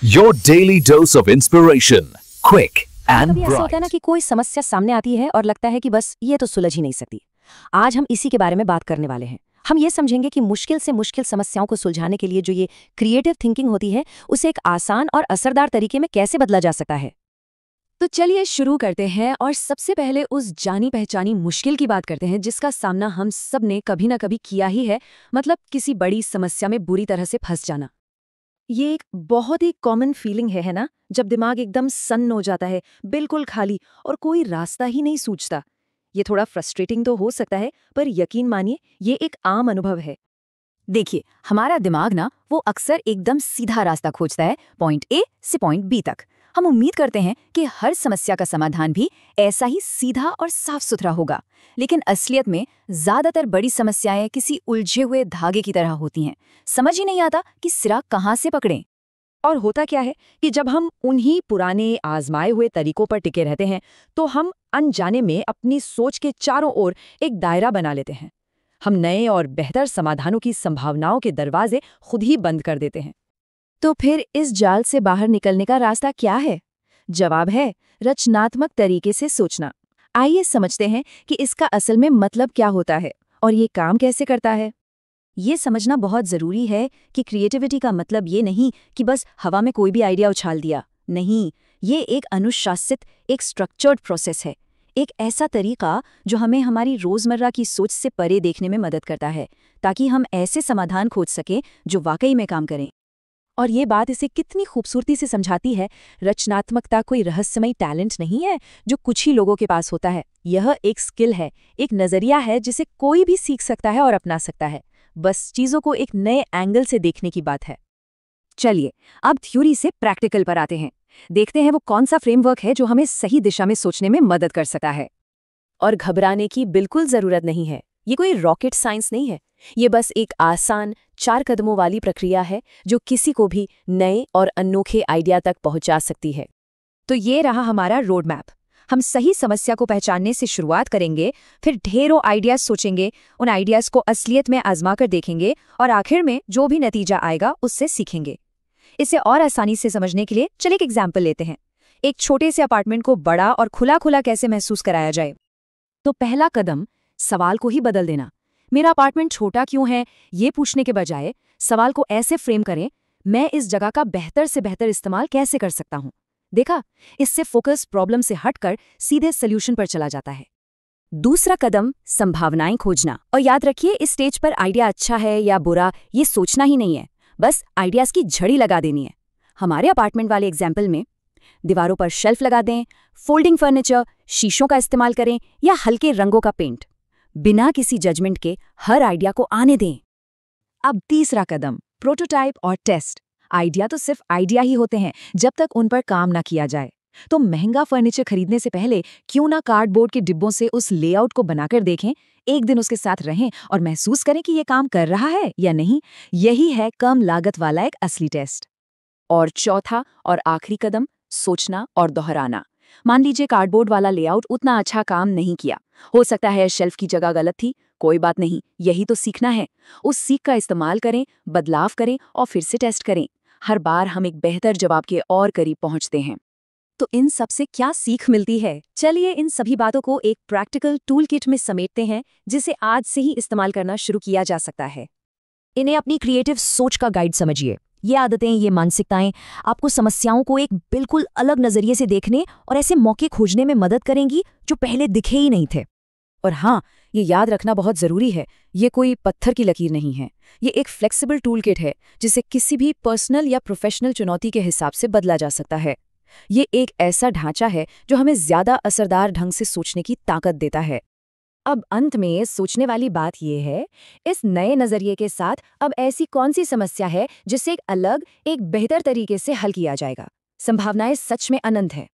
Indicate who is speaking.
Speaker 1: Your daily dose of inspiration, quick and
Speaker 2: कभी ऐसा होता है ना
Speaker 1: bright.
Speaker 2: कि कोई समस्या सामने आती है और लगता है कि बस ये तो सुलझ ही नहीं सकती। आज हम इसी के बारे में बात करने वाले हैं। हम ये समझेंगे कि मुश्किल से मुश्किल समस्याओं को सुलझाने के लिए जो ये क्रिएटिव थिंकिंग होती है, उसे एक आसान और असरदार तरीके में कैसे बदला जा सकता है। तो चलिए शुरू करते हैं और सबसे पहले उस जानी पहचानी मुश्किल की बात करते हैं जिसका सामना हम सब ने कभी ना कभी किया ही है, मतलब किसी बड़ी समस्या में बुरी तरह से फंस जाना। ये एक बहुत ही कॉमन फीलिंग है ना, जब दिमाग एकदम सन्न हो जाता है, बिल्कुल खाली और कोई रास्ता ही नहीं सूझता। ये थोड़ा फ्रस्ट्रेटिंग तो हो सकता है, पर यकीन मानिए ये एक आम अनुभव है। देखिए, हमारा दिमाग ना वो अक्सर एकदम सीधा रास्ता खोजता है, पॉइंट ए से पॉइंट बी तक। हम उम्मीद करते हैं कि हर समस्या का समाधान भी ऐसा ही सीधा और साफ सुथरा होगा, लेकिन असलियत में ज्यादातर बड़ी समस्याएं किसी उलझे हुए धागे की तरह होती हैं। समझ ही नहीं आता कि सिरा कहाँ से पकड़ें। और होता क्या है कि जब हम उन्हीं पुराने आजमाए हुए तरीकों पर टिके रहते हैं, तो हम अनजाने में अपनी सोच के चारों ओर एक दायरा बना लेते हैं। हम नए और बेहतर समाधानों की संभावनाओं के दरवाजे खुद ही बंद कर देते हैं। तो फिर इस जाल से बाहर निकलने का रास्ता क्या है? जवाब है रचनात्मक तरीके से सोचना। आइए समझते हैं कि इसका असल में मतलब क्या होता है और ये काम कैसे करता है। ये समझना बहुत जरूरी है कि क्रिएटिविटी का मतलब ये नहीं कि बस हवा में कोई भी आइडिया उछाल दिया। नहीं, ये एक अनुशासित, एक स्ट्रक्चर्ड प्रोसेस है। एक ऐसा तरीका जो हमें हमारी रोजमर्रा की सोच से परे देखने में मदद करता है, ताकि हम ऐसे समाधान खोज सकें जो वाकई में काम करें। और ये बात इसे कितनी खूबसूरती से समझाती है। रचनात्मकता कोई रहस्यमयी टैलेंट नहीं है जो कुछ ही लोगों के पास होता है। यह एक स्किल है, एक नजरिया है जिसे कोई भी सीख सकता है और अपना सकता है। बस चीजों को एक नए एंगल से देखने की बात है। चलिए अब थ्योरी से प्रैक्टिकल पर आते हैं। देखते हैं वो कौन सा फ्रेमवर्क है जो हमें सही दिशा में सोचने में मदद कर सकता है। और घबराने की बिल्कुल जरूरत नहीं है। ये कोई रॉकेट साइंस नहीं है। ये बस एक आसान 4 कदमों वाली प्रक्रिया है जो किसी को भी नए और अनोखे आइडिया तक पहुंचा सकती है। तो ये रहा हमारा रोड मैप। हम सही समस्या को पहचानने से शुरुआत करेंगे, फिर ढेरों आइडियाज सोचेंगे, उन आइडियाज को असलियत में आजमा कर देखेंगे और आखिर में जो भी नतीजा आएगा उससे सीखेंगे। इसे और आसानी से समझने के लिए चलिए एक एग्जाम्पल लेते हैं। एक छोटे से अपार्टमेंट को बड़ा और खुला खुला कैसे महसूस कराया जाए। तो पहला कदम सवाल को ही बदल देना। मेरा अपार्टमेंट छोटा क्यों है, ये पूछने के बजाय सवाल को ऐसे फ्रेम करें, मैं इस जगह का बेहतर से बेहतर इस्तेमाल कैसे कर सकता हूँ। देखा, इससे फोकस प्रॉब्लम से हटकर सीधे सॉल्यूशन पर चला जाता है। दूसरा कदम संभावनाएं खोजना। और याद रखिए, इस स्टेज पर आइडिया अच्छा है या बुरा ये सोचना ही नहीं है, बस आइडियाज की झड़ी लगा देनी है। हमारे अपार्टमेंट वाले एग्जाम्पल में दीवारों पर शेल्फ लगा दें, फोल्डिंग फर्नीचर, शीशों का इस्तेमाल करें या हल्के रंगों का पेंट। बिना किसी जजमेंट के हर आइडिया को आने दें। अब तीसरा कदम प्रोटोटाइप और टेस्ट। आइडिया तो सिर्फ आइडिया ही होते हैं जब तक उन पर काम ना किया जाए। तो महंगा फर्नीचर खरीदने से पहले क्यों ना कार्डबोर्ड के डिब्बों से उस लेआउट को बनाकर देखें, एक दिन उसके साथ रहें और महसूस करें कि ये काम कर रहा है या नहीं। यही है कम लागत वाला एक असली टेस्ट। और चौथा और आखिरी कदम सोचना और दोहराना। मान लीजिए कार्डबोर्ड वाला लेआउट उतना अच्छा काम नहीं किया, हो सकता है शेल्फ की जगह गलत थी। कोई बात नहीं, यही तो सीखना है। उस सीख का इस्तेमाल करें, बदलाव करें और फिर से टेस्ट करें। हर बार हम एक बेहतर जवाब के और करीब पहुंचते हैं। तो इन सब से क्या सीख मिलती है? चलिए इन सभी बातों को एक प्रैक्टिकल टूल किट में समेटते हैं, जिसे आज से ही इस्तेमाल करना शुरू किया जा सकता है। इन्हें अपनी क्रिएटिव सोच का गाइड समझिए। ये आदतें, ये मानसिकताएं आपको समस्याओं को एक बिल्कुल अलग नजरिए से देखने और ऐसे मौके खोजने में मदद करेंगी जो पहले दिखे ही नहीं थे। और हाँ, ये याद रखना बहुत जरूरी है, ये कोई पत्थर की लकीर नहीं है। ये एक फ्लेक्सिबल टूल किट है जिसे किसी भी पर्सनल या प्रोफेशनल चुनौती के हिसाब से बदला जा सकता है। ये एक ऐसा ढांचा है जो हमें ज्यादा असरदार ढंग से सोचने की ताकत देता है। अब अंत में सोचने वाली बात यह है, इस नए नजरिए के साथ अब ऐसी कौन सी समस्या है जिसे एक अलग, एक बेहतर तरीके से हल किया जाएगा। संभावनाएं सच में अनंत है।